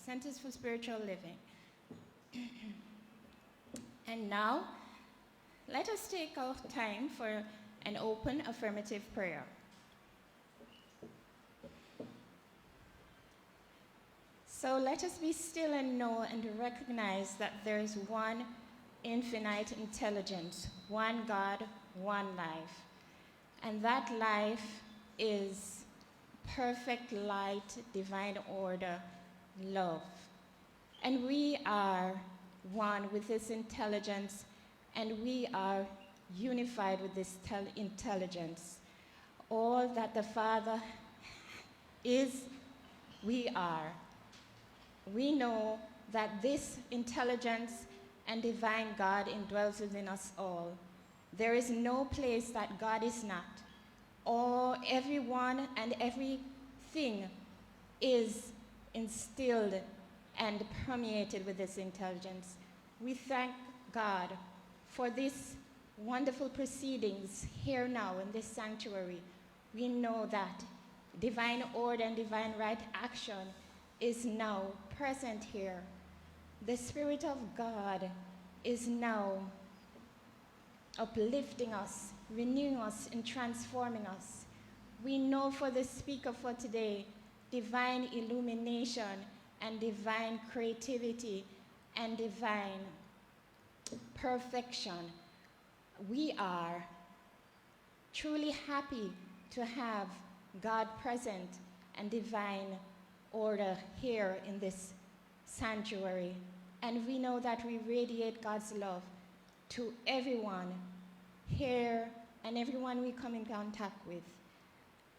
Centers for Spiritual Living. And now, let us take our time for an open affirmative prayer. So let us be still and know and recognize that there is one infinite intelligence, one God, one life. And that life is perfect light, divine order, love. And we are one with this intelligence, and we are unified with this intelligence. All that the Father is, we are. We know that this intelligence and divine God indwells within us all. There is no place that God is not. Everyone and everything is instilled and permeated with this intelligence. We thank God for these wonderful proceedings here now in this sanctuary. We know that divine order and divine right action is now present here. The Spirit of God is now uplifting us, renewing us, and transforming us. We know for the speaker for today, divine illumination and divine creativity and divine perfection. We are truly happy to have God present and divine order here in this sanctuary. And we know that we radiate God's love to everyone here and everyone we come in contact with.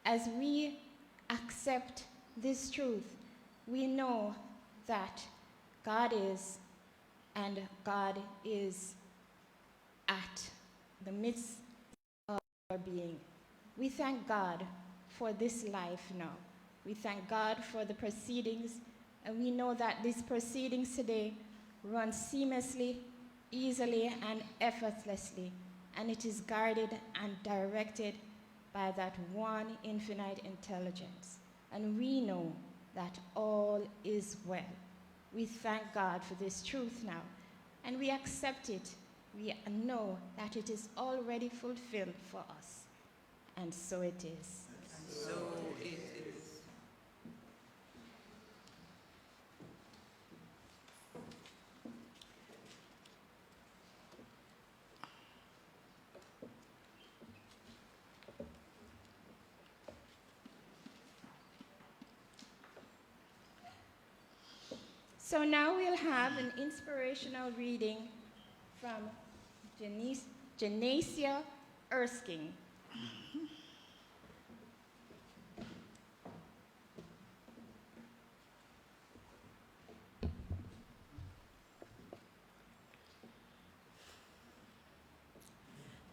As we accept this truth, we know that God is, and God is at the midst of our being. We thank God for this life now. We thank God for the proceedings, and we know that these proceedings today run seamlessly, easily, and effortlessly, and it is guided and directed by that one infinite intelligence. And we know that all is well. We thank God for this truth now, and we accept it. We know that it is already fulfilled for us, and so it is. And so it is. So now we'll have an inspirational reading from Chima Alcock.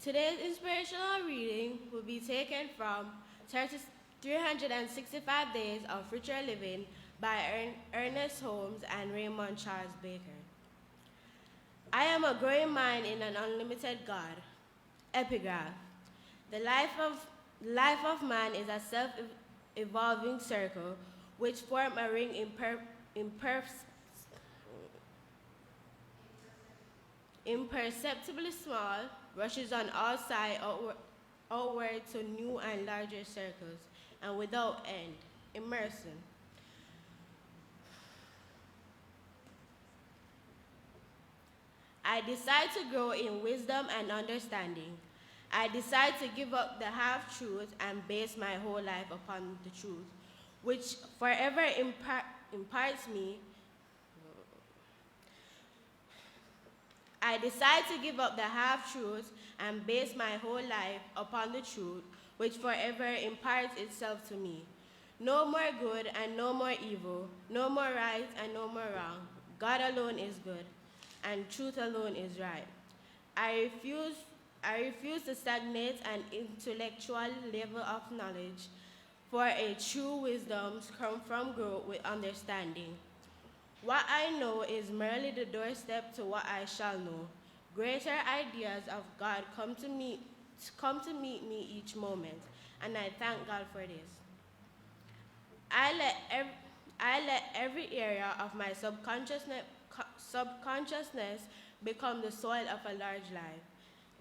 Today's inspirational reading will be taken from 365 Days of Richer Living by Ernest Holmes and Raymond Charles Baker. I am a growing mind in an unlimited God. Epigraph. The life of man is a self-evolving circle which form a ring imperceptibly small, rushes on all sides outward to new and larger circles, and without end, immersing. I decide to grow in wisdom and understanding. I decide to give up the half-truth and base my whole life upon the truth, which forever imparts me. I decide to give up the half-truth and base my whole life upon the truth, which forever imparts itself to me. No more good and no more evil, no more right and no more wrong. God alone is good, and truth alone is right. I refuse to stagnate an intellectual level of knowledge, for a true wisdom comes from growth with understanding. What I know is merely the doorstep to what I shall know. Greater ideas of God come to meet me each moment, and I thank God for this. I I let every area of my subconsciousness become the soil of a large life.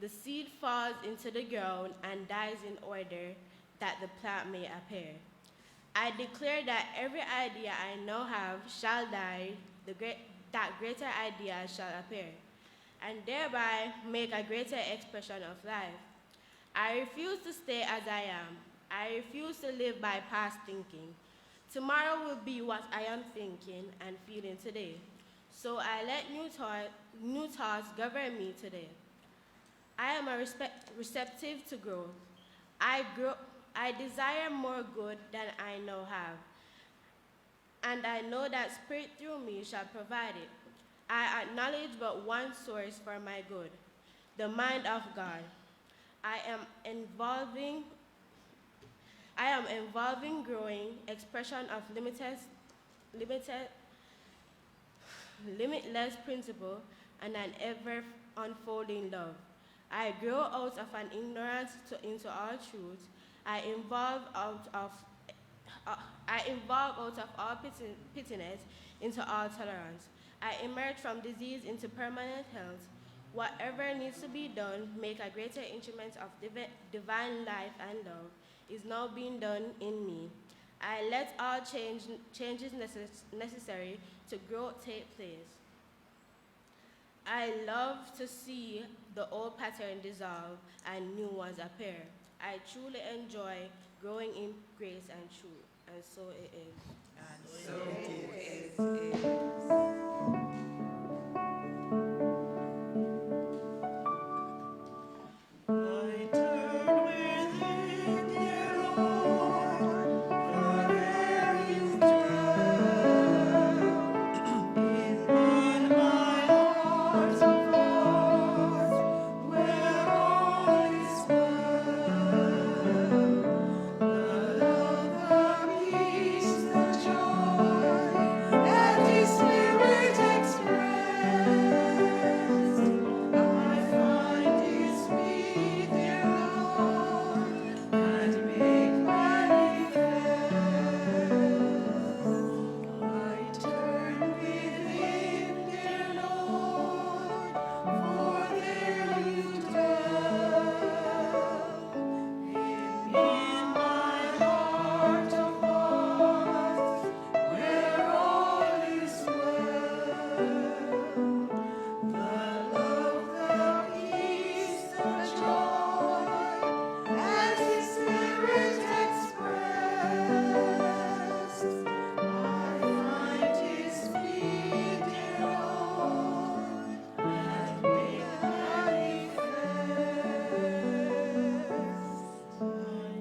The seed falls into the ground and dies in order that the plant may appear. I declare that every idea I now have shall die, that greater ideas shall appear, and thereby make a greater expression of life. I refuse to stay as I am. I refuse to live by past thinking. Tomorrow will be what I am thinking and feeling today. So I let new thoughts govern me today. I am receptive to growth. I desire more good than I now have, and I know that Spirit through me shall provide it. I acknowledge but one source for my good, the mind of God. I am involving growing expression of limitless principle and an ever unfolding love. I grow out of an ignorance into all truth. I evolve out of all pettiness into all tolerance. I emerge from disease into permanent health. Whatever needs to be done, make a greater instrument of divine life and love, is now being done in me. I let all changes necessary to grow take place. I love to see the old pattern dissolve and new ones appear. I truly enjoy growing in grace and truth, and so it is. And so it is. I turn within, dear Lord, for there is dwell in my heart of hearts, where all is well. The love, the peace, the joy that His Spirit expressed, I find His sweet, dear Lord, and make manifest. I turn within, dear Lord, for there You dwell. In my heart of hearts, where all is well, the love, the peace, the joy, that His Spirit expressed, I find His sweet, dear Lord, and make manifest. I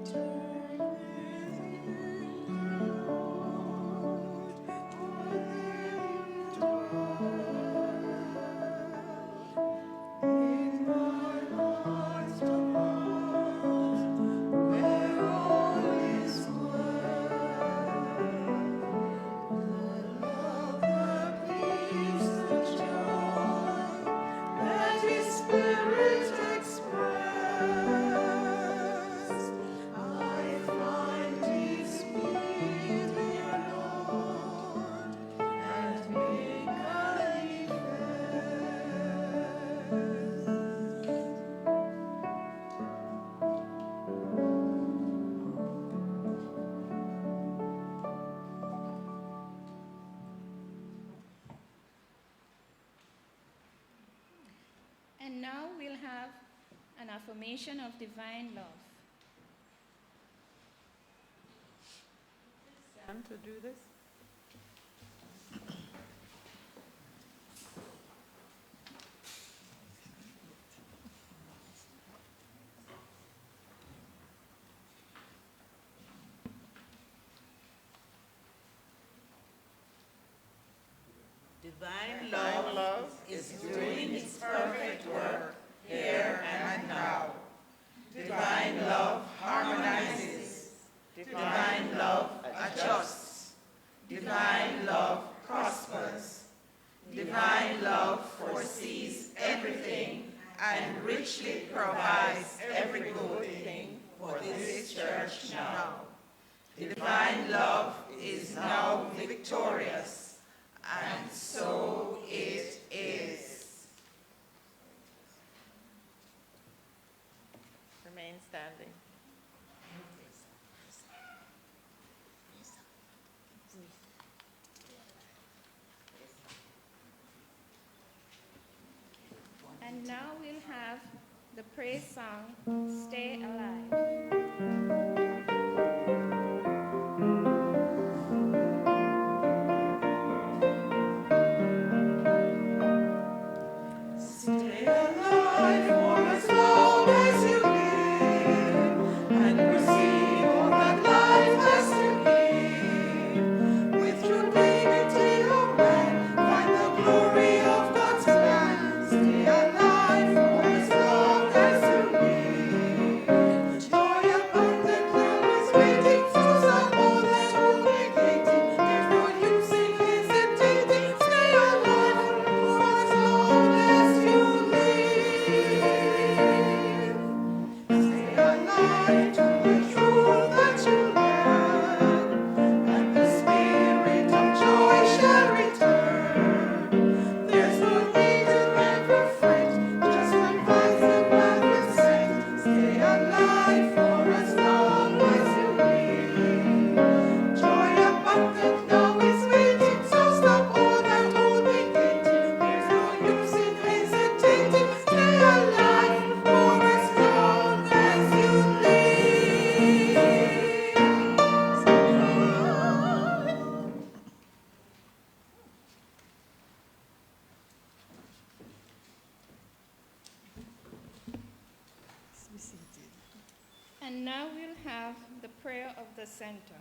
turn within, dear Lord, for there You dwell. In my heart of hearts, where all is well, the love, the peace, the joy that His Spirit expressed, I find His sweet, dear Lord, and make manifest. And now we'll have an affirmation of divine love. Sam to do this? Divine love is doing its perfect work here and now. Divine love harmonizes. Divine love adjusts. Divine love prospers. Divine love foresees everything and richly provides every good thing for this church now. Divine love is now victorious victorious, and so it is. Remain standing. And now we'll have the praise song, Stay Alive. Stay alive for as long as you live, and receive all that life has to give. With your dignity of man, find the glory of God's plan. Stay alive for as long as you live. The joy abundant now is waiting, so stop all that ruminating. There's no use in hesitating. Stay alive for as long as you live. Stay alive to the truth that you learn, and the spirit of joy shall return. There's no need to ever fret, just advise the path is set. Stay alive for as long as you live. Joy abundant now is waiting, so stop all that old negating. There's no use in hesitating. Stay alive for as long as you live. And now we'll have the prayer of the center.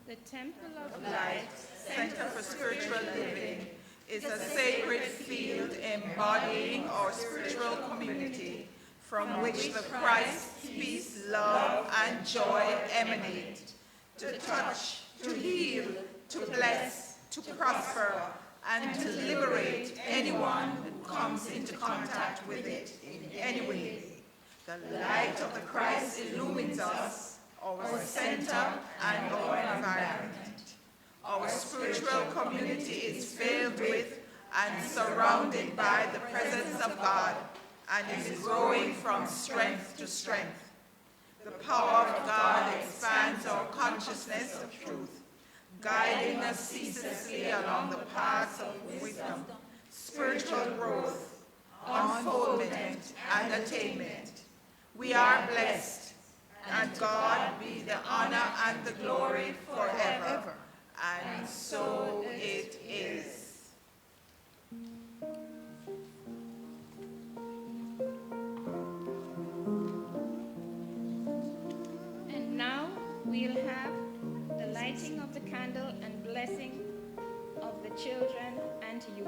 The Temple of Light, Center for Spiritual Living, is a sacred field embodying our spiritual community from which the Christ, peace, love, and joy emanate. To touch, to heal, to bless, to prosper, and to liberate anyone who comes into contact with it in any way. The light of the Christ illumines us, our center, and our environment. Our spiritual community is filled with and surrounded by the presence of God and is growing from strength to strength. The power of God expands our consciousness of truth, guiding us ceaselessly along the paths of wisdom, spiritual growth, unfoldment, and attainment. We are blessed, and God be the honor and the glory forever. And so it is. And now we'll have the lighting of the candle and blessing of the children and youth.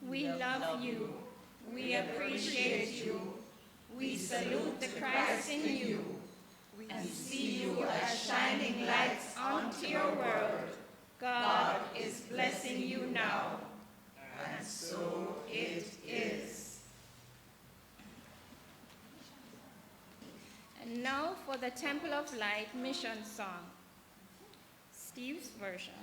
We love you. We appreciate you. We salute the Christ in you. And see you as shining lights onto your world. God is blessing you now. And so it is. And now for the Temple of Light mission song. Steve's version.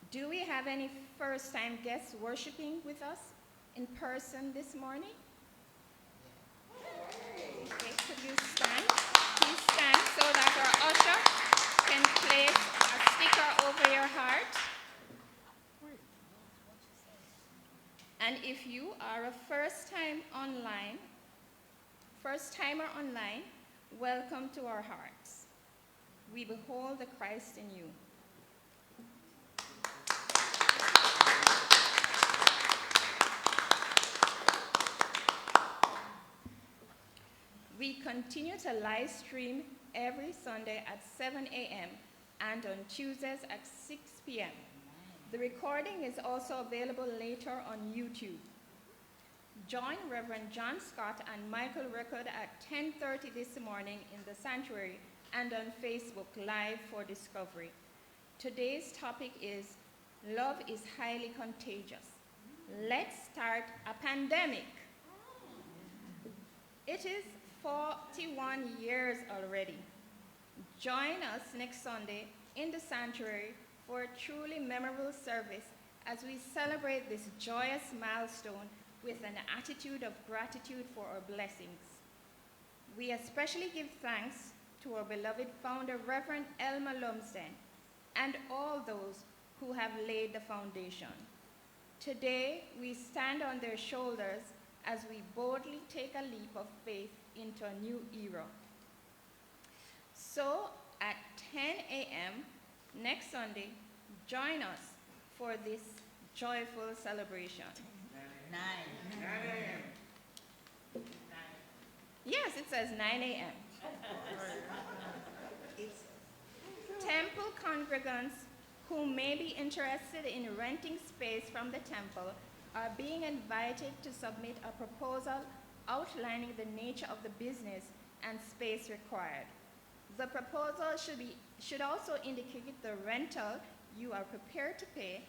Do we have any first-time guests worshiping with us in person this morning? Okay, could you stand? Please stand so that our usher can place a sticker over your heart. And if you are a first-timer online, welcome to our hearts. We behold the Christ in you. We continue to live stream every Sunday at 7 a.m. and on Tuesdays at 6 p.m. The recording is also available later on YouTube. Join Reverend John Scott and Michael Record at 10:30 this morning in the sanctuary and on Facebook Live for discovery. Today's topic is Love is Highly Contagious. Let's start a pandemic. It is 41 years already. Join us next Sunday in the sanctuary for a truly memorable service as we celebrate this joyous milestone with an attitude of gratitude for our blessings. We especially give thanks to our beloved founder, Reverend Elmer Lumsden, and all those who have laid the foundation. Today, we stand on their shoulders as we boldly take a leap of faith into a new era. So, at 10 a.m. next Sunday, join us for this joyful celebration. 9 a.m. Yes, it says 9 a.m. Temple congregants who may be interested in renting space from the temple are being invited to submit a proposal outlining the nature of the business and space required. The proposal should also indicate the rental you are prepared to pay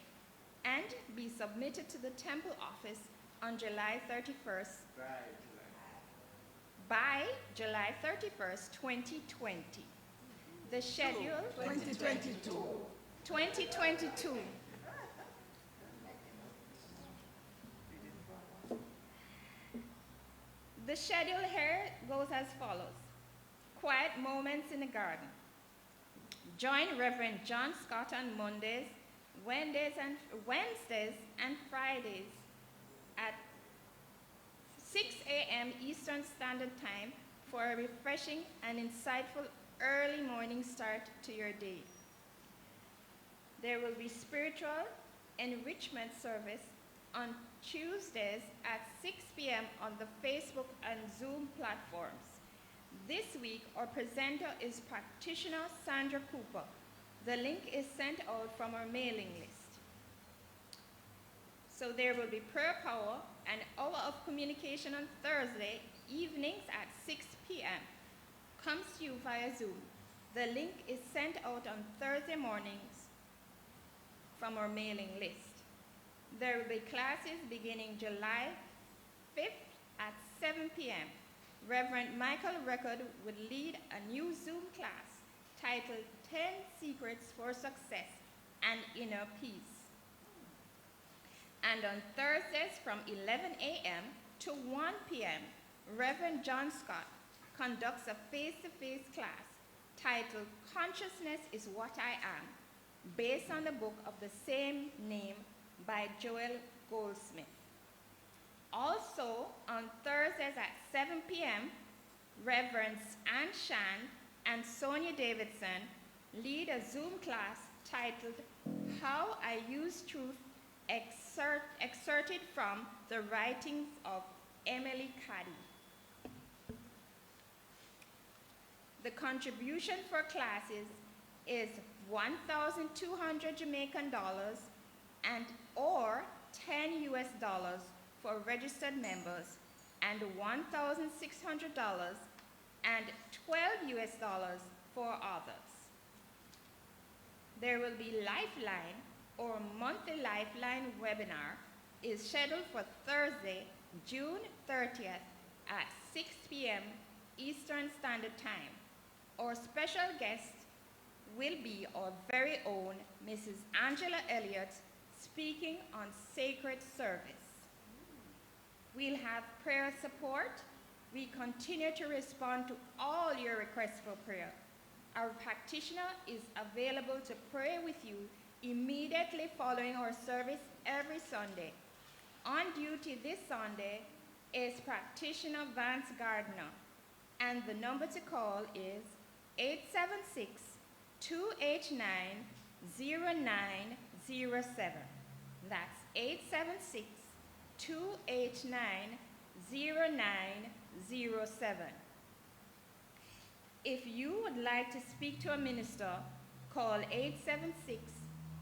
and be submitted to the temple office on July 31st. By July 31st, 2020. The schedule 2022. 2022. The schedule here goes as follows. Quiet moments in the garden. Join Reverend John Scott on Mondays, Wednesdays and Fridays at 6 a.m. Eastern Standard Time for a refreshing and insightful early morning start to your day. There will be spiritual enrichment service on Tuesdays at 6 p.m. on the Facebook and Zoom platforms. This week, our presenter is practitioner Sandra Cooper. The link is sent out from our mailing list. So there will be prayer power, an hour of communication on Thursday evenings at 6 p.m. Comes to you via Zoom. The link is sent out on Thursday mornings from our mailing list. There will be classes beginning July 5th at 7 p.m. Reverend Michael Record would lead a new Zoom class titled 10 Secrets for Success and Inner Peace. And on Thursdays from 11 a.m. to 1 p.m., Reverend John Scott conducts a face-to-face class titled Consciousness is What I Am, based on the book of the same name by Joel Goldsmith. Also, on Thursdays at 7 p.m., Reverends Ann Shan and Sonia Davidson lead a Zoom class titled How I Use Truth, excerpted from the writings of Emily Cady. The contribution for classes is $1,200 Jamaican dollars and or $10 US for registered members and $1,600 and $12 US for others. There will be Lifeline or monthly Lifeline webinar is scheduled for Thursday, June 30th at 6 p.m. Eastern Standard Time. Our special guest, will be our very own Mrs. Angela Elliott speaking on sacred service. We'll have prayer support. We continue to respond to all your requests for prayer. Our practitioner is available to pray with you immediately following our service every Sunday. On duty this Sunday is practitioner Vance Gardner, and the number to call is 876-289-0907. That's 876-289-0907. If you would like to speak to a minister, call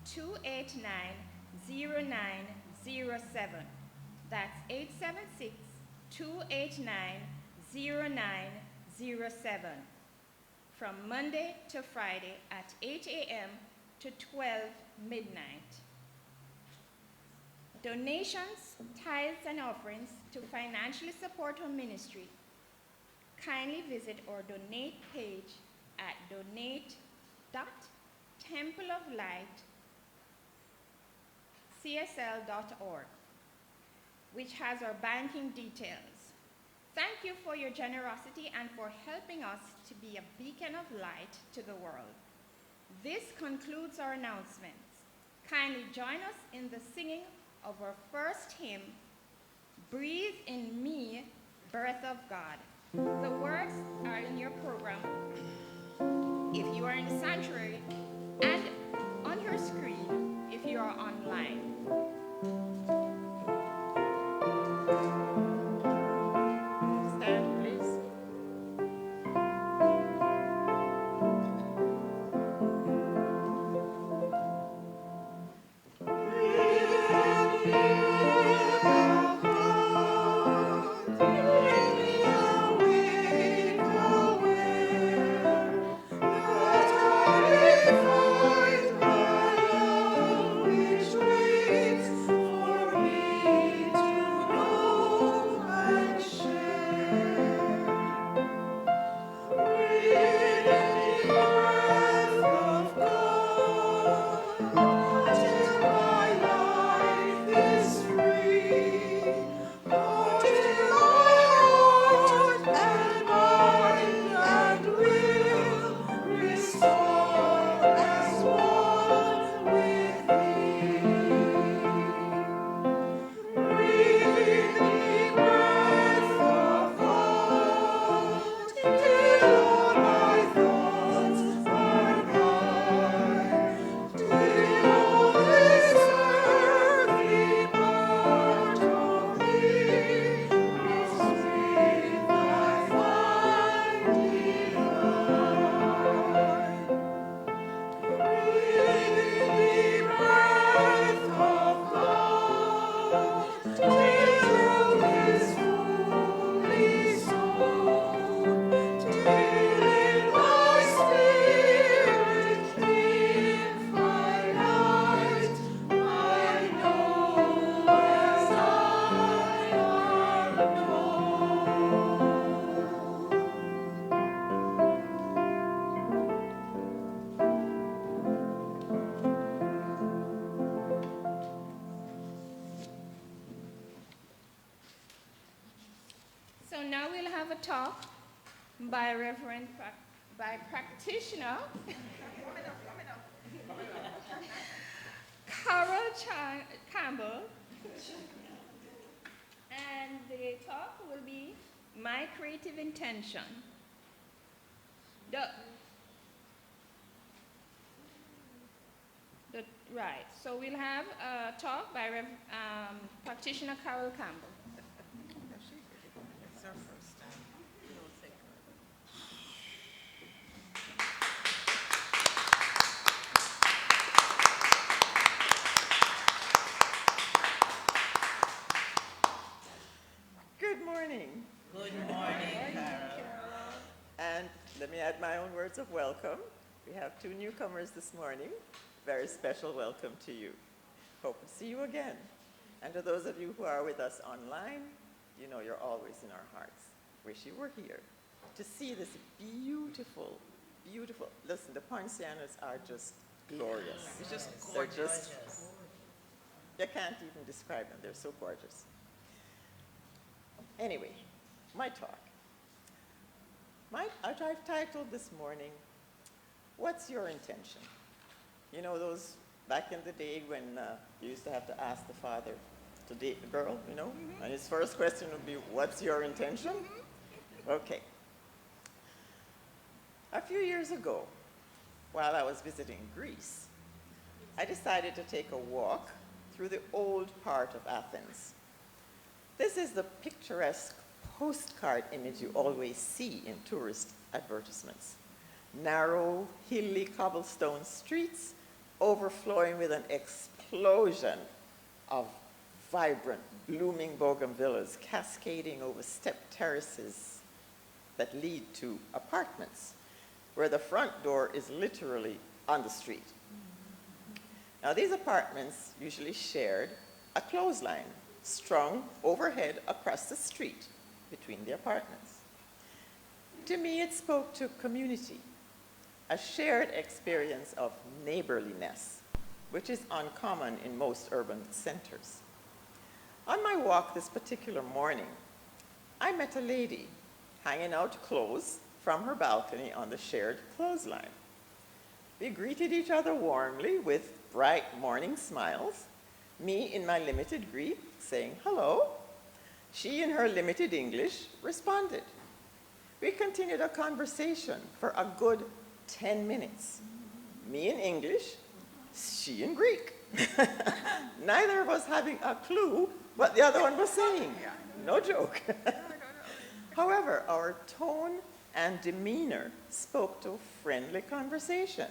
876-289-0907. That's 876-289-0907. From Monday to Friday at 8 a.m. to 12 midnight. Donations, tithes, and offerings to financially support our ministry. Kindly visit our donate page at donate.templeoflightcsl.org, which has our banking details. Thank you for your generosity and for helping us to be a beacon of light to the world. This concludes our announcements. Kindly join us in the singing of our first hymn, Breathe in Me, Breath of God. The words are in your program if you are in the sanctuary and on your screen if you are online. Stand, please. So now we'll have a talk by by practitioner Carol Campbell, and the talk will be My Creative Intention. Right, so we'll have a talk by practitioner Carol Campbell. It's our first time. We'll take her. Good morning. Good morning, Carol. And let me add my own words of welcome. We have two newcomers this morning. Very special welcome to you. Hope to see you again. And to those of you who are with us online, you know you're always in our hearts. Wish you were here to see this beautiful, beautiful. Listen, the poincianas are just glorious. It's just They're gorgeous. just, you can't even describe them. They're so gorgeous. Anyway, my talk. I've titled this morning, What's Your Intention? You know those back in the day when you used to have to ask the father to date the girl, you know? And his first question would be, what's your intention? Okay. A few years ago, while I was visiting Greece, I decided to take a walk through the old part of Athens. This is the picturesque postcard image you always see in tourist advertisements. Narrow, hilly cobblestone streets overflowing with an explosion of vibrant, blooming bougainvilleas cascading over step terraces that lead to apartments, where the front door is literally on the street. Now, these apartments usually shared a clothesline strung overhead across the street between the apartments. To me, it spoke to community, a shared experience of neighborliness, which is uncommon in most urban centers. On my walk this particular morning, I met a lady hanging out clothes from her balcony on the shared clothesline. We greeted each other warmly with bright morning smiles, me in my limited Greek saying hello. She in her limited English responded. We continued a conversation for a good 10 minutes. Me in English, she in Greek. Neither of us having a clue what the other one was saying. No joke. However, our tone and demeanor spoke to friendly conversation.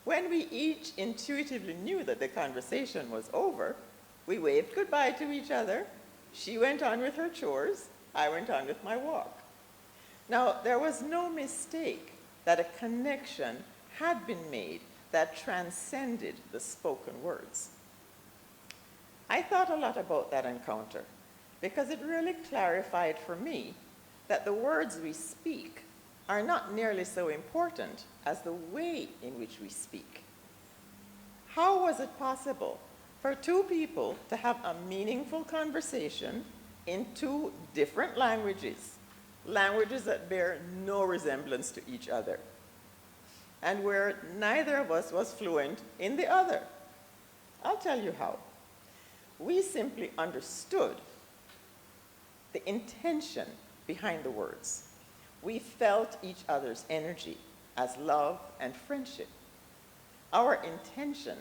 When we each intuitively knew that the conversation was over, we waved goodbye to each other. She went on with her chores. I went on with my walk. Now, there was no mistake that a connection had been made that transcended the spoken words. I thought a lot about that encounter because it really clarified for me that the words we speak are not nearly so important as the way in which we speak. How was it possible for two people to have a meaningful conversation in two different languages, languages that bear no resemblance to each other, and where neither of us was fluent in the other? I'll tell you how. We simply understood the intention behind the words. We felt each other's energy as love and friendship. Our intention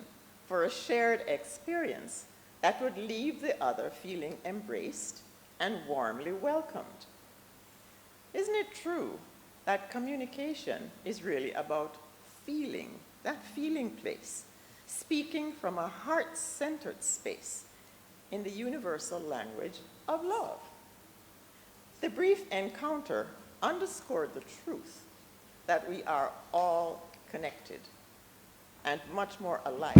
for a shared experience that would leave the other feeling embraced and warmly welcomed. Isn't it true that communication is really about feeling, that feeling place, speaking from a heart-centered space in the universal language of love? The brief encounter underscored the truth that we are all connected and much more alike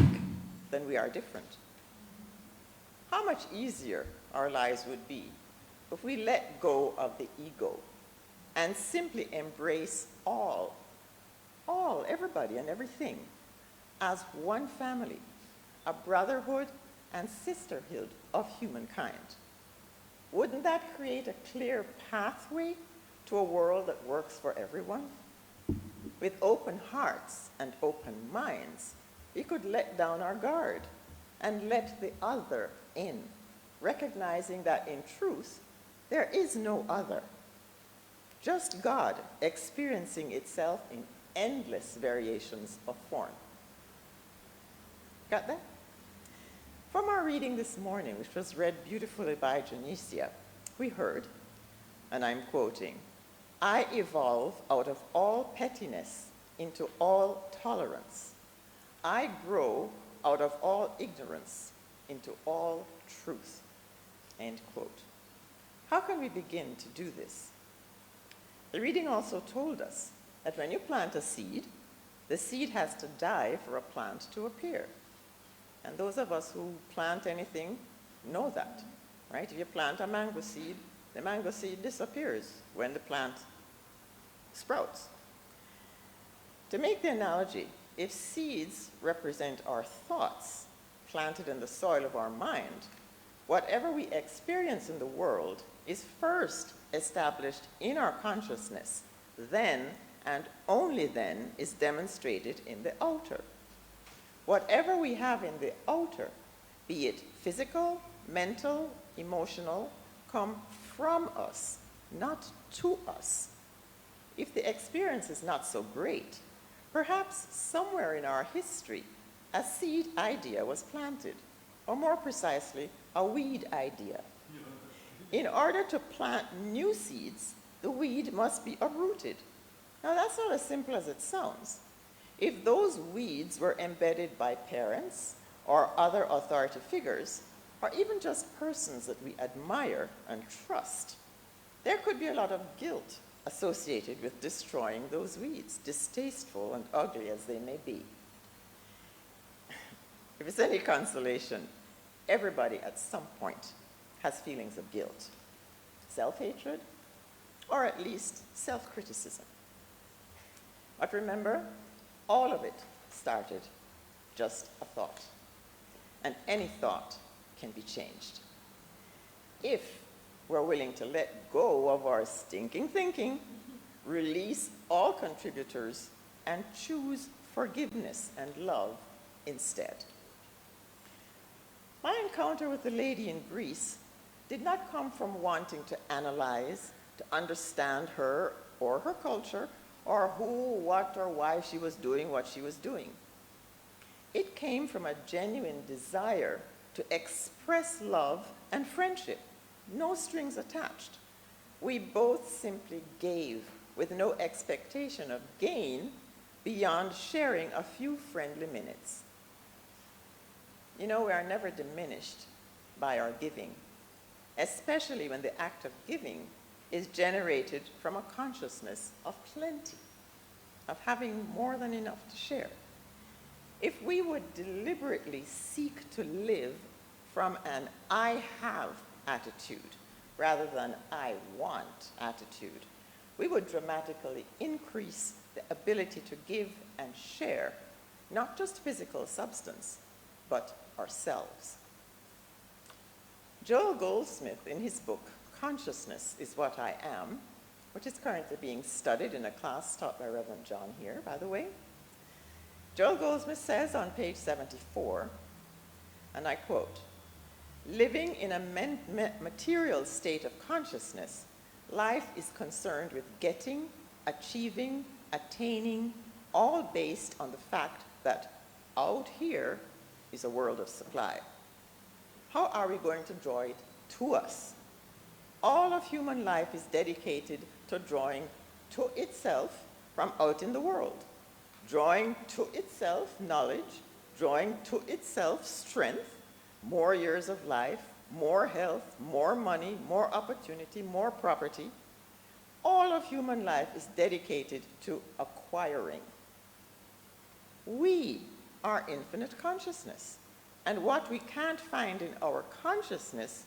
than we are different. How much easier our lives would be if we let go of the ego and simply embrace all, everybody and everything as one family, a brotherhood and sisterhood of humankind. Wouldn't that create a clear pathway to a world that works for everyone? With open hearts and open minds, we could let down our guard and let the other in, recognizing that in truth, there is no other. Just God experiencing itself in endless variations of form. Got that? From our reading this morning, which was read beautifully by Janicia, we heard, and I'm quoting, "I evolve out of all pettiness into all tolerance. I grow out of all ignorance into all truth." End quote. How can we begin to do this? The reading also told us that when you plant a seed, the seed has to die for a plant to appear. And those of us who plant anything know that, right? If you plant a mango seed, the mango seed disappears when the plant sprouts. To make the analogy, if seeds represent our thoughts planted in the soil of our mind, whatever we experience in the world is first established in our consciousness, then and only then is demonstrated in the outer. Whatever we have in the outer, be it physical, mental, emotional, come from us, not to us. If the experience is not so great, perhaps somewhere in our history, a seed idea was planted, or more precisely, a weed idea. In order to plant new seeds, the weed must be uprooted. Now, that's not as simple as it sounds. If those weeds were embedded by parents or other authority figures, or even just persons that we admire and trust, there could be a lot of guilt associated with destroying those weeds, distasteful and ugly as they may be. If it's any consolation, everybody at some point has feelings of guilt, self-hatred, or at least self-criticism. But remember, all of it started just a thought, and any thought can be changed. If we're willing to let go of our stinking thinking, release all contributors, and choose forgiveness and love instead. My encounter with the lady in Greece did not come from wanting to analyze, to understand her or her culture, or who, what, or why she was doing what she was doing. It came from a genuine desire to express love and friendship, no strings attached. We both simply gave with no expectation of gain beyond sharing a few friendly minutes. You know, we are never diminished by our giving, especially when the act of giving is generated from a consciousness of plenty, of having more than enough to share. If we would deliberately seek to live from an I have attitude rather than I want attitude, we would dramatically increase the ability to give and share, not just physical substance, but ourselves. Joel Goldsmith, in his book, Consciousness is What I Am, which is currently being studied in a class taught by Reverend John here, by the way. Joel Goldsmith says on page 74, and I quote, "Living in a material state of consciousness, life is concerned with getting, achieving, attaining, all based on the fact that out here is a world of supply. How are we going to draw it to us? All of human life is dedicated to drawing to itself from out in the world, drawing to itself knowledge, drawing to itself strength, more years of life, more health, more money, more opportunity, more property. All of human life is dedicated to acquiring. We are infinite consciousness, and what we can't find in our consciousness,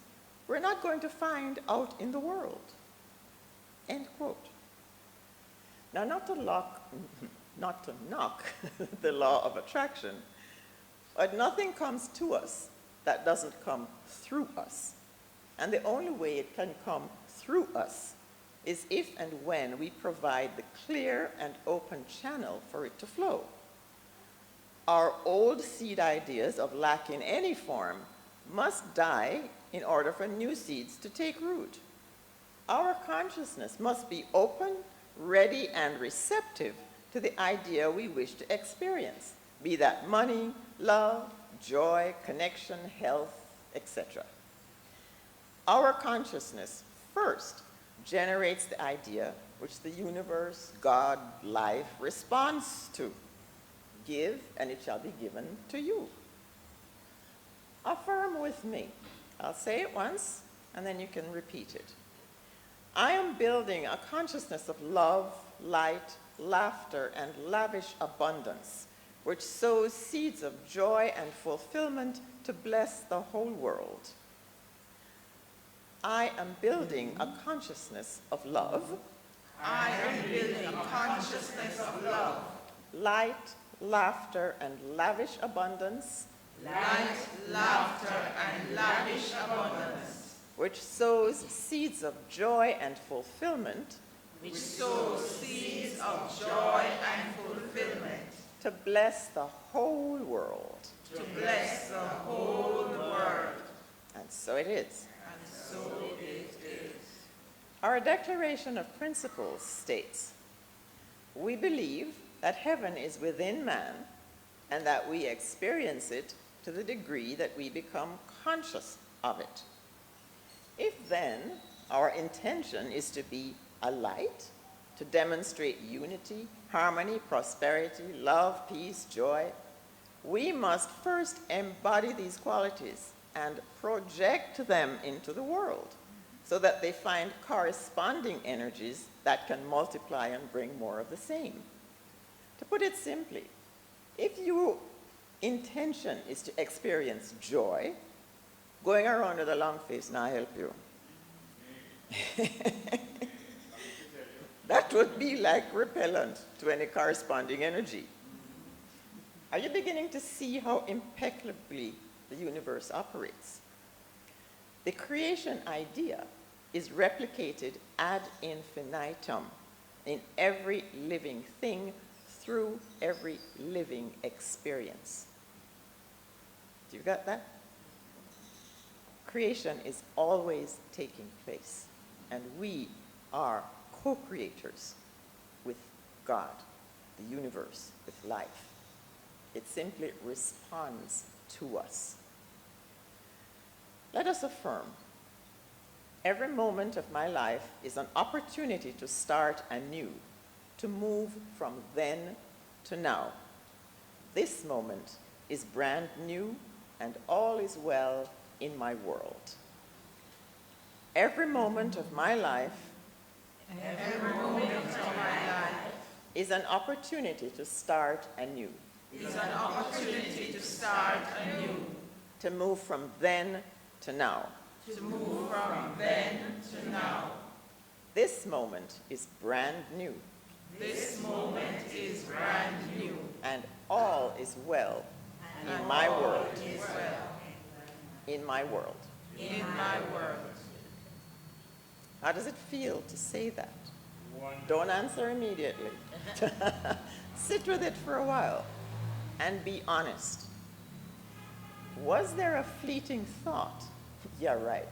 we're not going to find out in the world." End quote. Now, not to knock the law of attraction, but nothing comes to us that doesn't come through us. And the only way it can come through us is if and when we provide the clear and open channel for it to flow. Our old seed ideas of lack in any form must die in order for new seeds to take root. Our consciousness must be open, ready, and receptive to the idea we wish to experience, be that money, love, joy, connection, health, etc. Our consciousness first generates the idea which the universe, God, life responds to. Give, and it shall be given to you. Affirm with me. I'll say it once, and then you can repeat it. I am building a consciousness of love, light, laughter, and lavish abundance, which sows seeds of joy and fulfillment to bless the whole world. I am building a consciousness of love. I am building a consciousness of love. light, laughter, and lavish abundance, light, laughter, and lavish abundance, which sows seeds of joy and fulfillment, which sows seeds of joy and fulfillment, to bless the whole world. to bless the whole world. And so it is. And so it is. Our Declaration of Principles states, we believe that heaven is within man and that we experience it to the degree that we become conscious of it. If then our intention is to be a light, to demonstrate unity, harmony, prosperity, love, peace, joy, we must first embody these qualities and project them into the world so that they find corresponding energies that can multiply and bring more of the same. To put it simply, if your intention is to experience joy, going around with a long face now help you. That would be like repellent to any corresponding energy. Are you beginning to see how impeccably the universe operates? The creation idea is replicated ad infinitum in every living thing through every living experience. Do you got that? Creation is always taking place, and we are co-creators with God, the universe, with life. It simply responds to us. Let us affirm, every moment of my life is an opportunity to start anew, to move from then to now. This moment is brand new and all is well in my world. Every moment of my life is an opportunity to start anew. Is an opportunity to start anew, To move from then to now. to move from then to now. This moment is brand new, This moment is brand new, and all is well in my world. is well In my world. in my world. How does it feel to say that? Don't answer immediately. Sit with it for a while and be honest. Was there a fleeting thought? Yeah, right.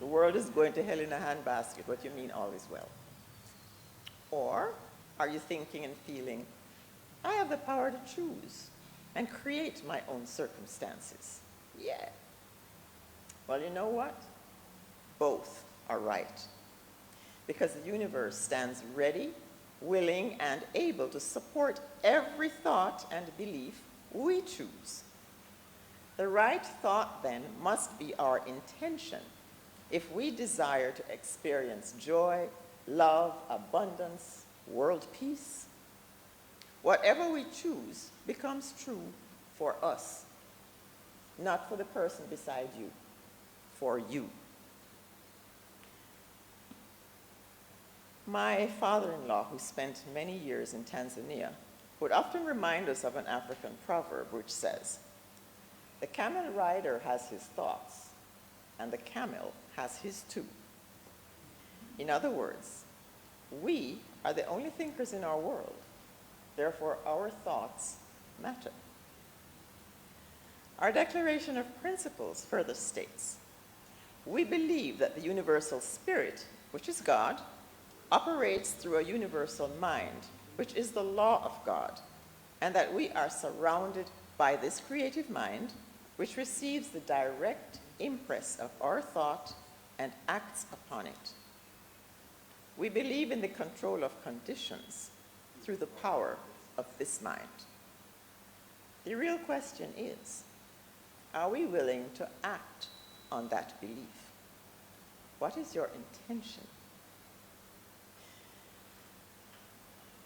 The world is going to hell in a handbasket. What do you mean all is well? Or are you thinking and feeling, I have the power to choose and create my own circumstances? Yeah. Well, you know what? Both are right. Because the universe stands ready, willing, and able to support every thought and belief we choose. The right thought, then, must be our intention if we desire to experience joy, love, abundance, world peace. Whatever we choose becomes true for us, not for the person beside you, for you. My father-in-law, who spent many years in Tanzania, would often remind us of an African proverb which says, the camel rider has his thoughts, and the camel has his too. In other words, we are the only thinkers in our world. Therefore, our thoughts matter. Our Declaration of Principles further states, we believe that the universal spirit, which is God, operates through a universal mind, which is the law of God, and that we are surrounded by this creative mind, which receives the direct impress of our thought and acts upon it. We believe in the control of conditions through the power of this mind. The real question is, are we willing to act on that belief? What is your intention?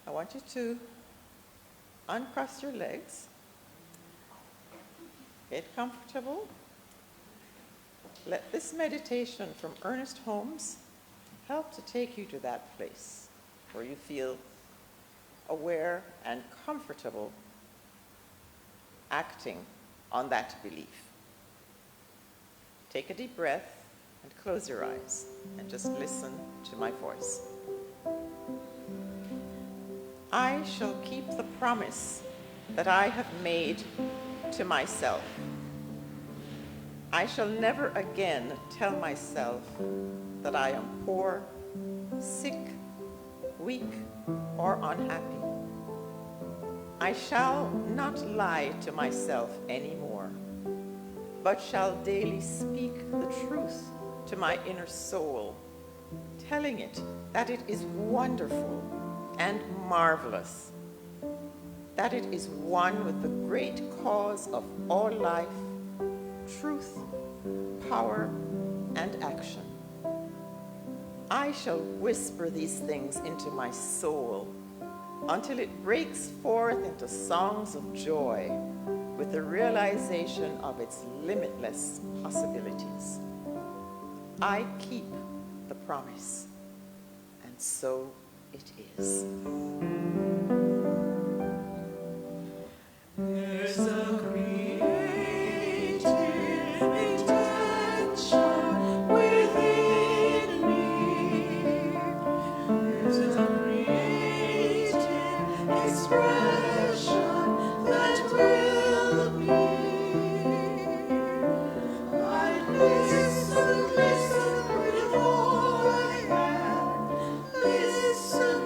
I want you to uncross your legs, get comfortable. Let this meditation from Ernest Holmes help to take you to that place where you feel aware, and comfortable acting on that belief. Take a deep breath and close your eyes and just listen to my voice. I shall keep the promise that I have made to myself. I shall never again tell myself that I am poor, sick, weak, or unhappy. I shall not lie to myself anymore, but shall daily speak the truth to my inner soul, telling it that it is wonderful and marvelous, that it is one with the great cause of all life, truth, power, and action. I shall whisper these things into my soul until it breaks forth into songs of joy with the realization of its limitless possibilities. I keep the promise, and so it is. There's a creative intention within me. There's a creative expression that will be. I listen with all I am. Listen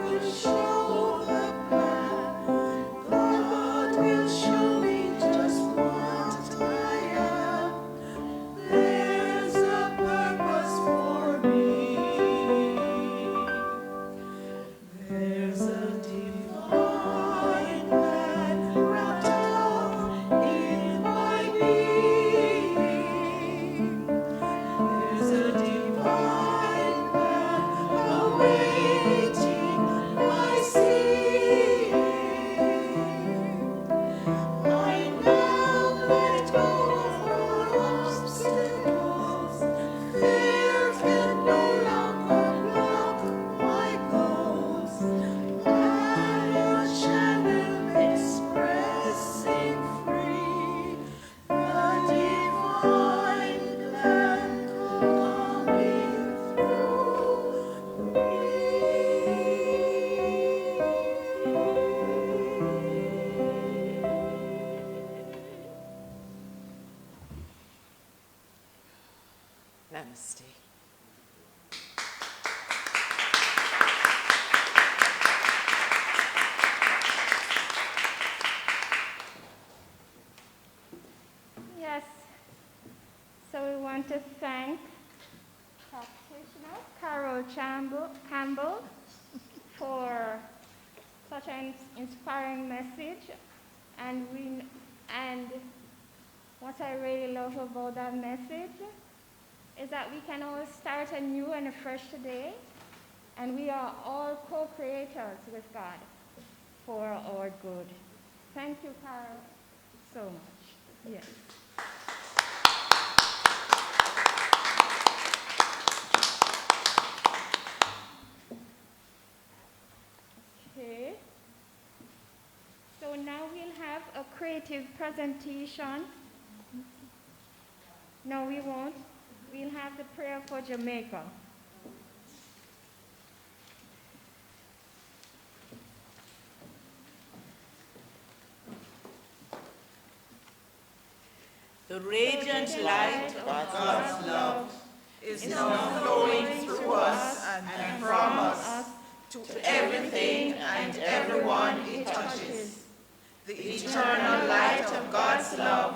will show the plan. God will show me just what I am. There's a purpose for me. There's a divine plan wrapped up in my being. There's a divine plan awaiting my seeing. I now let go of all obstacles. Fear can no longer block my goals. I am channel expressing free the divine plan coming through Namaste. Yes. So we want to thank practitioner Carol Campbell for such an inspiring message. And what I really love about that message is that we can all start anew and afresh today, and we are all co-creators with God for our good. Thank you, Carol, so much. Yes. Okay. So now we'll have a creative presentation. No, we won't. We'll have the prayer for Jamaica. The radiant light of God's love is now flowing through us and from us to everything and everyone it touches. The eternal light of God's love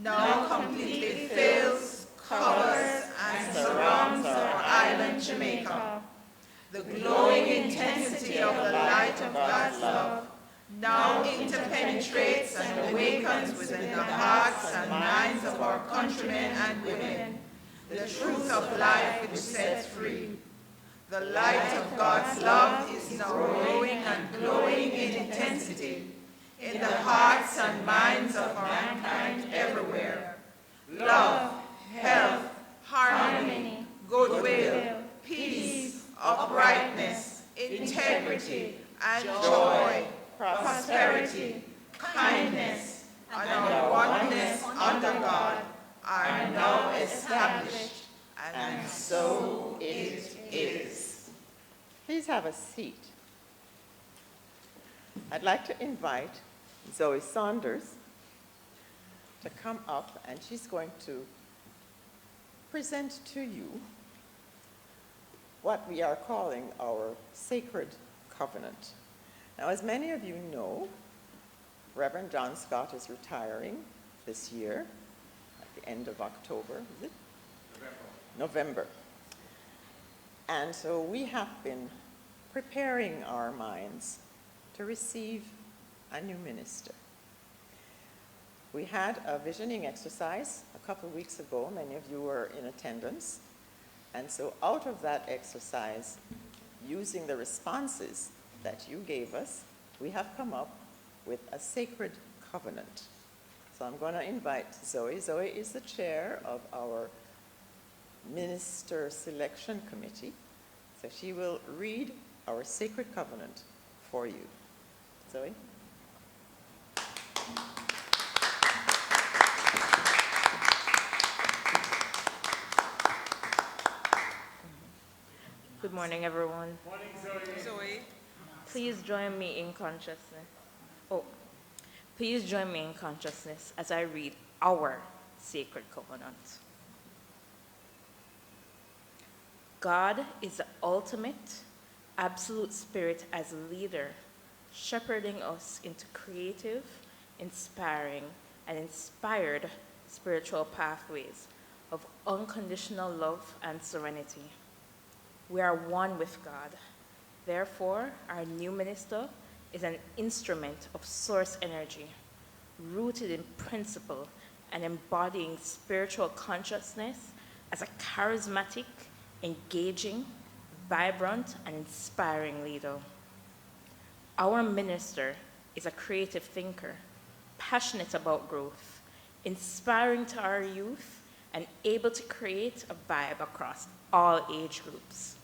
now completely fills, covers, and surrounds our island Jamaica. The glowing intensity of the light of God's love now interpenetrates and awakens within the hearts and minds of our countrymen and women the truth of life which sets free. The light of God's love is now growing and glowing in intensity in the hearts and minds of mankind everywhere. Love, health, harmony, goodwill, peace, uprightness, integrity, and joy, prosperity, kindness, and our oneness under God are now established, and so it is. Please have a seat. I'd like to invite Zoe Saunders to come up, and she's going to present to you what we are calling our sacred covenant. Now, as many of you know, Reverend John Scott is retiring this year at the end of October, is it? November. And so we have been preparing our minds to receive a new minister. We had a visioning exercise a couple of weeks ago. Many of you were in attendance. And so out of that exercise, using the responses that you gave us, we have come up with a sacred covenant. So I'm going to invite Zoe. Zoe is the chair of our minister selection committee. So she will read our sacred covenant for you. Zoe? Good morning, everyone. Morning, Zoe. Please join me in consciousness. Please join me in consciousness as I read our sacred covenant. God is the ultimate, absolute spirit as leader, shepherding us into creative, inspiring, and inspired spiritual pathways of unconditional love and serenity. We are one with God. Therefore, our new minister is an instrument of source energy, rooted in principle and embodying spiritual consciousness as a charismatic, engaging, vibrant, and inspiring leader. Our minister is a creative thinker, passionate about growth, inspiring to our youth, and able to create a vibe across all age groups.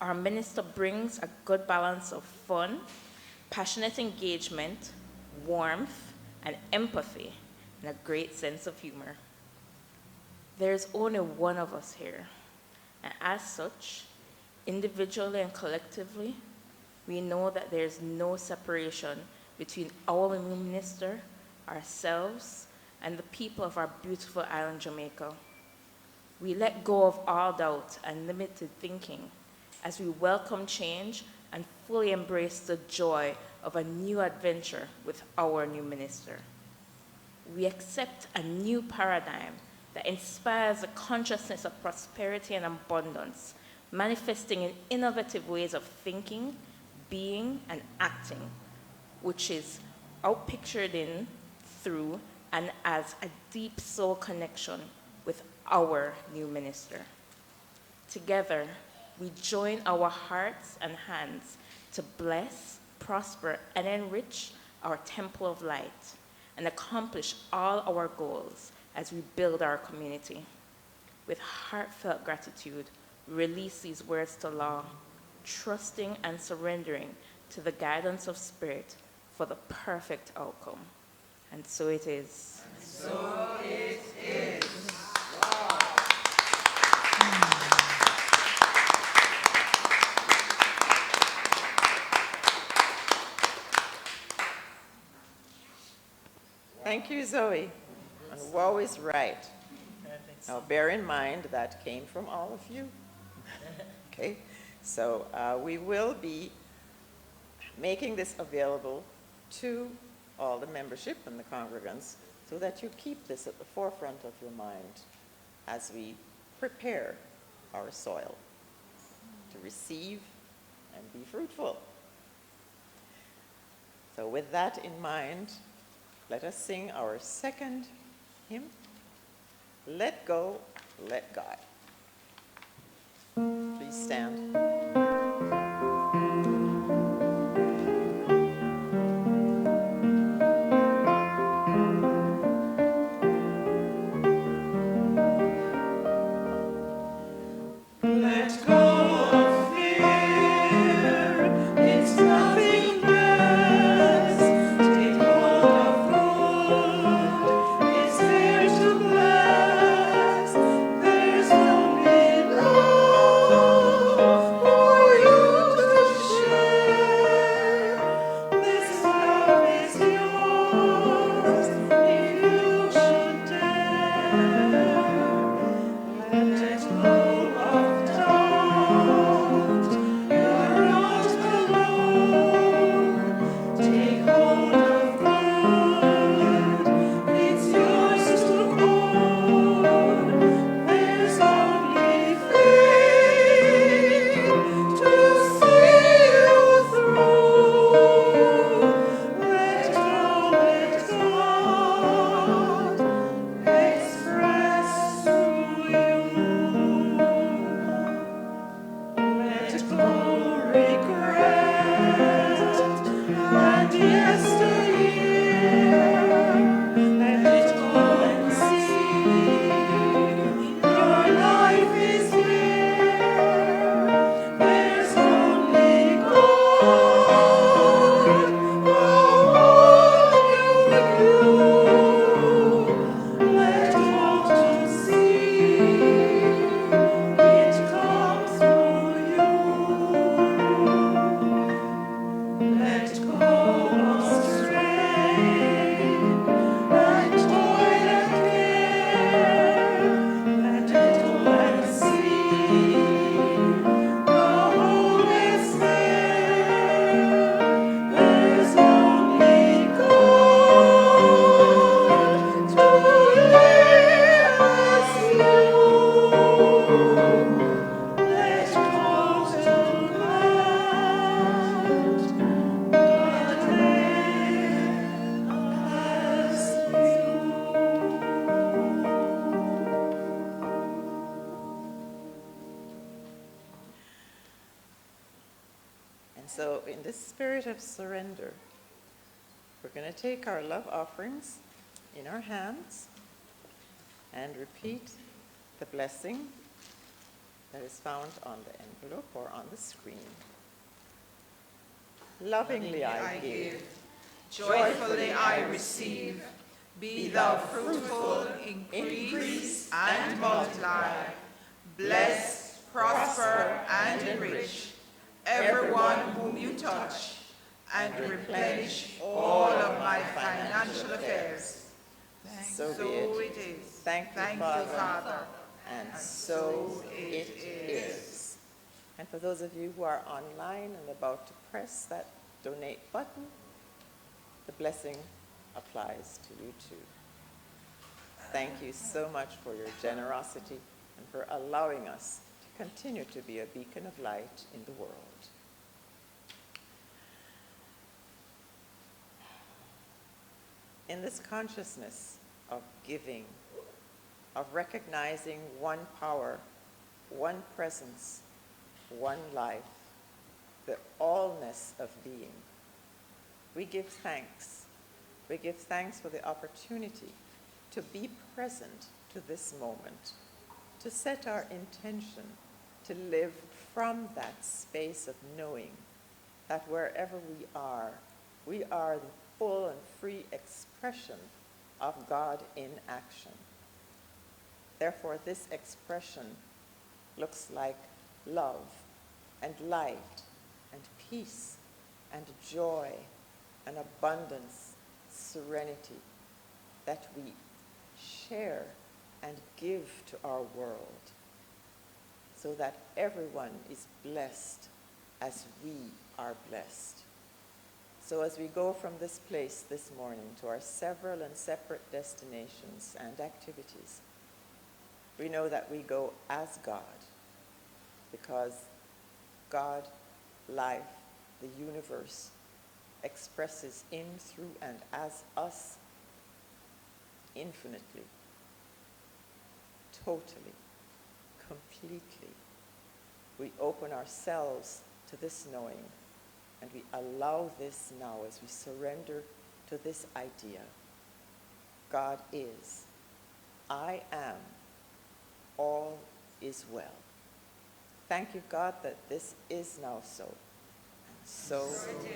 Our minister brings a good balance of fun, passionate engagement, warmth, and empathy, and a great sense of humor. There's only one of us here, and as such, individually and collectively, we know that there's no separation between our new minister, ourselves, and the people of our beautiful island, Jamaica. We let go of all doubt and limited thinking as we welcome change and fully embrace the joy of a new adventure with our new minister. We accept a new paradigm that inspires a consciousness of prosperity and abundance, manifesting in innovative ways of thinking, being, and acting, which is outpictured in, through, and as a deep soul connection with our new minister. Together, we join our hearts and hands to bless, prosper, and enrich our temple of light and accomplish all our goals as we build our community. With heartfelt gratitude, we release these words to law, trusting and surrendering to the guidance of Spirit for the perfect outcome. And so it is. And so it is. Thank you, Zoe. And Woe is right. Now, bear in mind that came from all of you. Okay? So we will be making this available to all the membership and the congregants so that you keep this at the forefront of your mind as we prepare our soil to receive and be fruitful. So with that in mind, let us sing our second hymn, Let Go, Let God. Please stand. Let go of fear, it's time. And so in this spirit of surrender, we're going to take our love offerings in our hands and repeat the blessing that is found on the envelope or on the screen. Lovingly I give, Joyfully I receive. Be thou fruitful, increase, and multiply. Bless, prosper, and enrich everyone whom you touch, and replenish all of my financial affairs. So be it is. Thank you, Father. And so it is. And for those of you who are online and about to press that donate button, the blessing applies to you too. Thank you so much for your generosity and for allowing us to continue to be a beacon of light in the world. In this consciousness of giving, of recognizing one power, one presence, one life, the allness of being, we give thanks. We give thanks for the opportunity to be present to this moment, to set our intention to live from that space of knowing that wherever we are the full and free expression of God in action. Therefore, this expression looks like love and light and peace and joy and abundance, serenity that we share and give to our world so that everyone is blessed as we are blessed. So as we go from this place this morning to our several and separate destinations and activities, we know that we go as God, because God, life, the universe, expresses in, through, and as us infinitely, totally, completely. We open ourselves to this knowing, and we allow this now as we surrender to this idea. God is, I am, all is well. Thank you, God, that this is now so. And so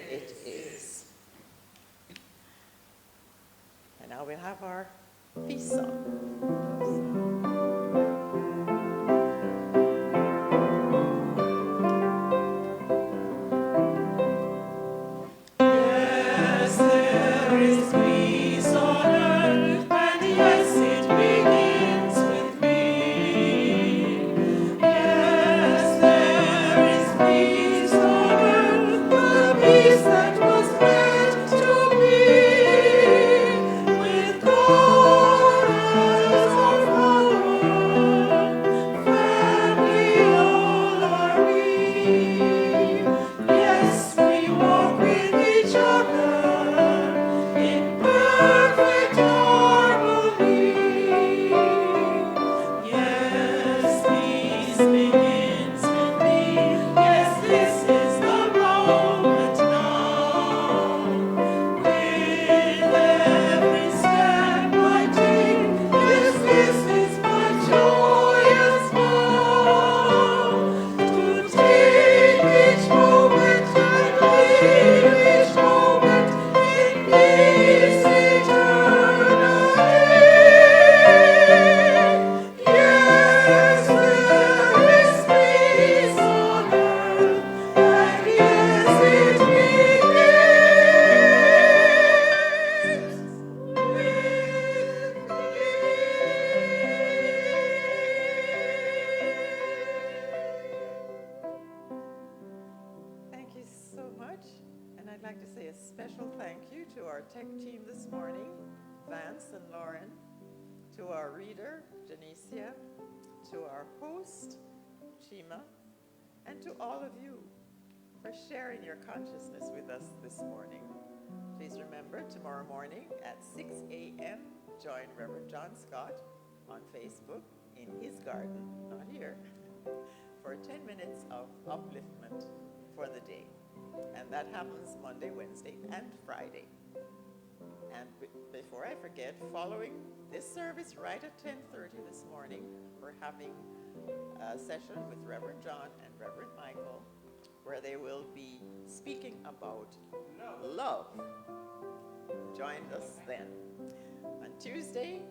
it is. And now we'll have our peace song. To our host, Chima, and to all of you for sharing your consciousness with us this morning. Please remember, tomorrow morning at 6 a.m., join Reverend John Scott on Facebook in his garden, not here, for 10 minutes of upliftment for the day. And that happens Monday, Wednesday, and Friday. And before I forget, following this service right at 10:30 this morning, we're having a session with Reverend John and Reverend Michael where they will be speaking about love. Join us then. On Tuesday,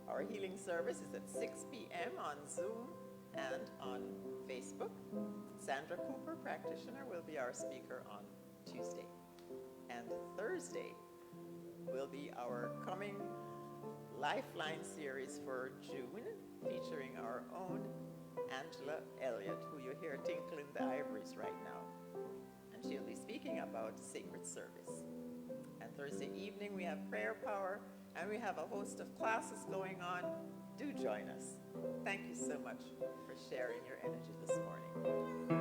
our healing service is at 6 p.m. on Zoom and on Facebook. Sandra Cooper, practitioner, will be our speaker on Tuesday. And Thursday will be our coming Lifeline series for June, featuring our own Angela Elliott, who you hear tinkling the ivories right now. And she'll be speaking about sacred service. And Thursday evening we have prayer power, and we have a host of classes going on. Do join us. Thank you so much for sharing your energy this morning.